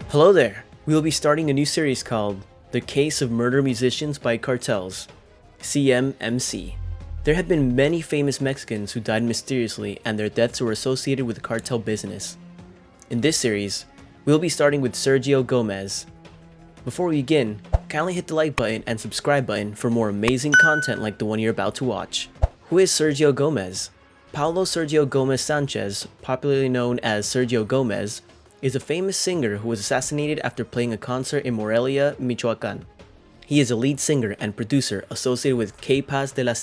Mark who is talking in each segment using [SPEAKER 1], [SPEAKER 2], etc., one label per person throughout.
[SPEAKER 1] Hello there! We will be starting a new series called The Case of Murder Musicians by Cartels, CMMC. There have been many famous Mexicans who died mysteriously and their deaths were associated with cartel business. In this series, we will be starting with Sergio Gomez. Before we begin, kindly hit the like button and subscribe button for more amazing content like the one you're about to watch. Who is Sergio Gomez? Paulo Sergio Gómez Sánchez, popularly known as Sergio Gomez, is a famous singer who was assassinated after playing a concert in Morelia, Michoacán. He is a lead singer and producer associated with K-Paz de la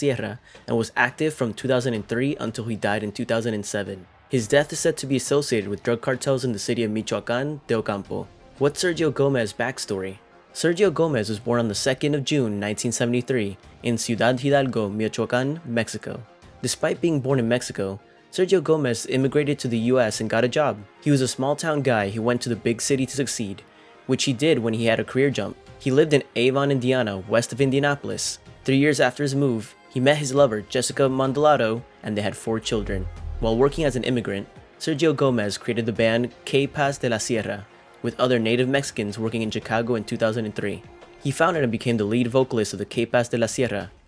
[SPEAKER 1] and was active from 2003 until he died in 2007. His death is said to be associated with drug cartels in the city of Michoacán de Ocampo. What's Sergio Gomez's backstory? Sergio Gomez was born on the 2nd of June 1973 in Ciudad, Hidalgo, Michoacán, Mexico. Despite being born in Mexico, Sergio Gomez immigrated to the US and got a job. He was a small-town guy who went to the big city to succeed, which he did when he had a career jump. He lived in Avon, Indiana, west of Indianapolis. 3 years after his move, he met his lover, Jessica Mondolato, and they had 4 children. While working as an immigrant, Sergio Gomez created the band K-Paz de la with other native Mexicans working in Chicago in 2003. He founded and became the lead vocalist of the K-Paz de la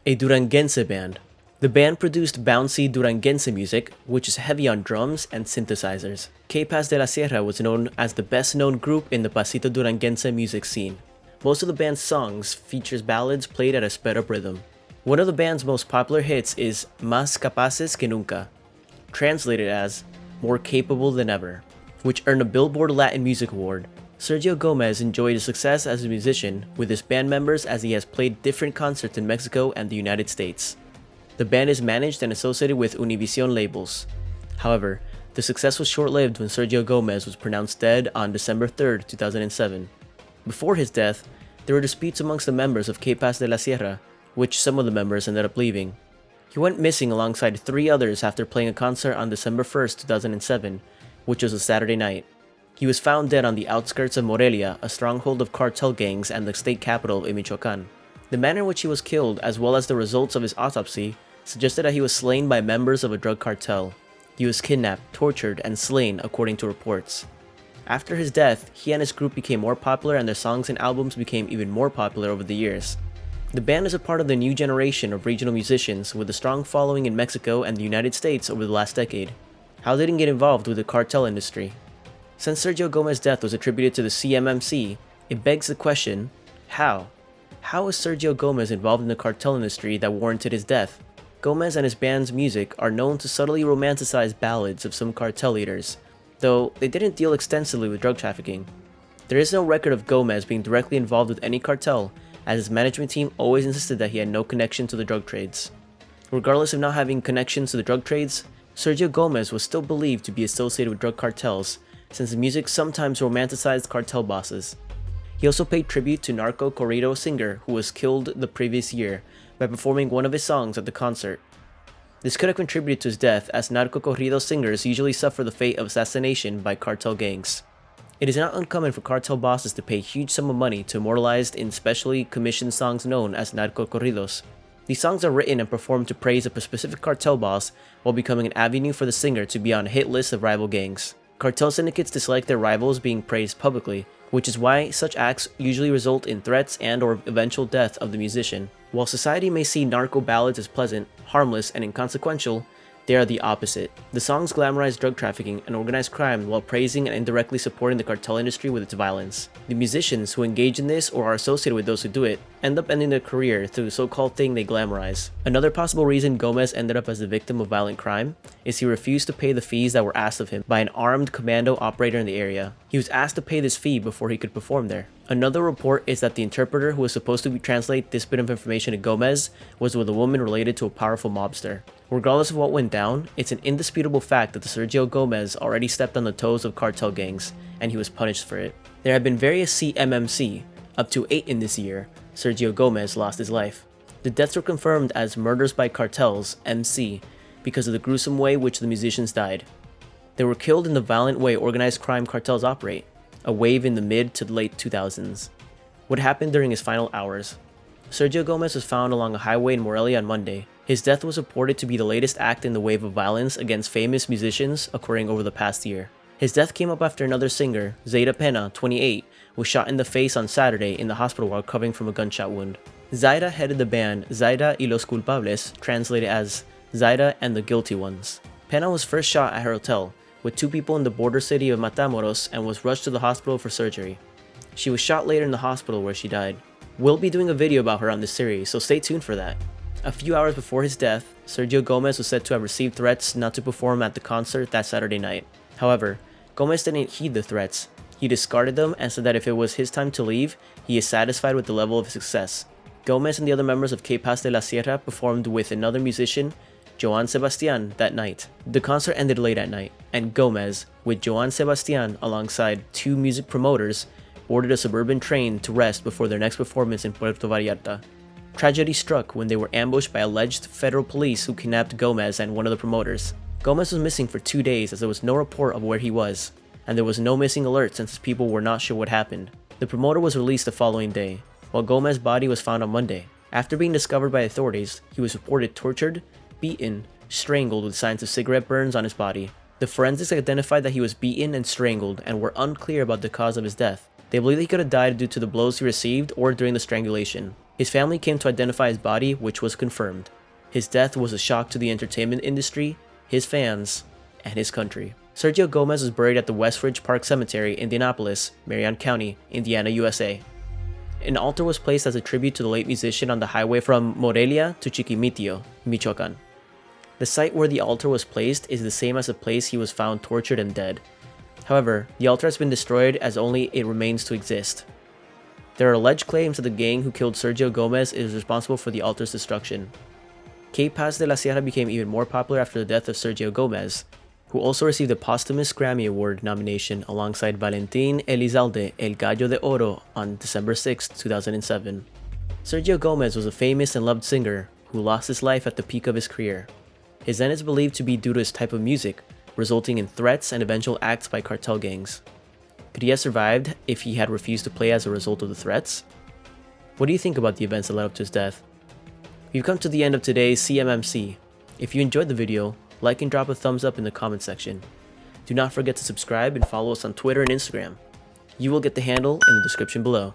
[SPEAKER 1] a Duranguense band. The band produced bouncy Duranguense music, which is heavy on drums and synthesizers. K-Paz de la was known as the best-known group in the Pasito Duranguense music scene. Most of the band's songs features ballads played at a sped-up rhythm. One of the band's most popular hits is Más Capaces que Nunca, translated as More Capable Than Ever, which earned a Billboard Latin Music Award. Sergio Gomez enjoyed his success as a musician with his band members as he has played different concerts in Mexico and the United States. The band is managed and associated with Univision labels. However, the success was short-lived when Sergio Gomez was pronounced dead on December 3, 2007. Before his death, there were disputes amongst the members of K-Paz de la which some of the members ended up leaving. He went missing alongside 3 others after playing a concert on December 1, 2007, which was a Saturday night. He was found dead on the outskirts of Morelia, a stronghold of cartel gangs and the state capital in Michoacán. The manner in which he was killed, as well as the results of his autopsy, suggested that he was slain by members of a drug cartel. He was kidnapped, tortured, and slain according to reports. After his death, he and his group became more popular and their songs and albums became even more popular over the years. The band is a part of the new generation of regional musicians with a strong following in Mexico and the United States over the last decade. How did he get involved with the cartel industry? Since Sergio Gomez's death was attributed to the CMMC, it begs the question, how? How was Sergio Gomez involved in the cartel industry that warranted his death? Gomez and his band's music are known to subtly romanticize ballads of some cartel leaders, though they didn't deal extensively with drug trafficking. There is no record of Gomez being directly involved with any cartel, as his management team always insisted that he had no connection to the drug trades. Regardless of not having connections to the drug trades, Sergio Gomez was still believed to be associated with drug cartels, since his music sometimes romanticized cartel bosses. He also paid tribute to narco corrido singer who was killed the previous year by performing one of his songs at the concert. This could have contributed to his death, as narco corrido singers usually suffer the fate of assassination by cartel gangs. It is not uncommon for cartel bosses to pay a huge sum of money to immortalize in specially commissioned songs known as narco corridos. These songs are written and performed to praise a specific cartel boss while becoming an avenue for the singer to be on a hit list of rival gangs. Cartel syndicates dislike their rivals being praised publicly, which is why such acts usually result in threats and/or eventual death of the musician. While society may see narco ballads as pleasant, harmless, and inconsequential, they are the opposite. The songs glamorize drug trafficking and organized crime while praising and indirectly supporting the cartel industry with its violence. The musicians who engage in this or are associated with those who do it end up ending their career through the so-called thing they glamorize. Another possible reason Gomez ended up as the victim of violent crime is he refused to pay the fees that were asked of him by an armed commando operator in the area. He was asked to pay this fee before he could perform there. Another report is that the interpreter who was supposed to translate this bit of information to Gomez was with a woman related to a powerful mobster. Regardless of what went down, it's an indisputable fact that the Sergio Gomez already stepped on the toes of cartel gangs, and he was punished for it. There have been various CMMC, up to 8 in this year. Sergio Gomez lost his life. The deaths were confirmed as murders by cartels, MC, because of the gruesome way which the musicians died. They were killed in the violent way organized crime cartels operate, a wave in the mid to late 2000s. What happened during his final hours? Sergio Gomez was found along a highway in Morelia on Monday. His death was reported to be the latest act in the wave of violence against famous musicians occurring over the past year. His death came up after another singer, Zaida Pena, 28, was shot in the face on Saturday in the hospital while recovering from a gunshot wound. Zaida headed the band Zaida y los Culpables, translated as Zaida and the Guilty Ones. Pena was first shot at her hotel, with 2 people in the border city of Matamoros, and was rushed to the hospital for surgery. She was shot later in the hospital where she died. We'll be doing a video about her on this series, so stay tuned for that. A few hours before his death, Sergio Gomez was said to have received threats not to perform at the concert that Saturday night. However, Gomez didn't heed the threats. He discarded them and said that if it was his time to leave, he is satisfied with the level of success. Gomez and the other members of K-Paz de la Sierra performed with another musician, Joan Sebastian, that night. The concert ended late at night, and Gomez, with Joan Sebastian alongside 2 music promoters, boarded a suburban train to rest before their next performance in Puerto Vallarta. Tragedy struck when they were ambushed by alleged federal police who kidnapped Gomez and one of the promoters. Gomez was missing for 2 days as there was no report of where he was, and there was no missing alert since people were not sure what happened. The promoter was released the following day, while Gomez's body was found on Monday. After being discovered by authorities, he was reported tortured, beaten, strangled with signs of cigarette burns on his body. The forensics identified that he was beaten and strangled and were unclear about the cause of his death. They believe he could have died due to the blows he received or during the strangulation. His family came to identify his body, which was confirmed. His death was a shock to the entertainment industry, his fans, and his country. Sergio Gomez was buried at the Westridge Park Cemetery, Indianapolis, Marion County, Indiana, USA. An altar was placed as a tribute to the late musician on the highway from Morelia to Chiquimitio, Michoacán. The site where the altar was placed is the same as the place he was found tortured and dead. However, the altar has been destroyed as only it remains to exist. There are alleged claims that the gang who killed Sergio Gomez is responsible for the altar's destruction. K-Paz de la Sierra became even more popular after the death of Sergio Gomez, who also received a posthumous Grammy Award nomination alongside Valentin Elizalde El Gallo de Oro on December 6, 2007. Sergio Gomez was a famous and loved singer who lost his life at the peak of his career. His end is believed to be due to his type of music, resulting in threats and eventual acts by cartel gangs. Could he have survived if he had refused to play as a result of the threats? What do you think about the events that led up to his death? We've come to the end of today's CMMC. If you enjoyed the video, like and drop a thumbs up in the comment section. Do not forget to subscribe and follow us on Twitter and Instagram. You will get the handle in the description below.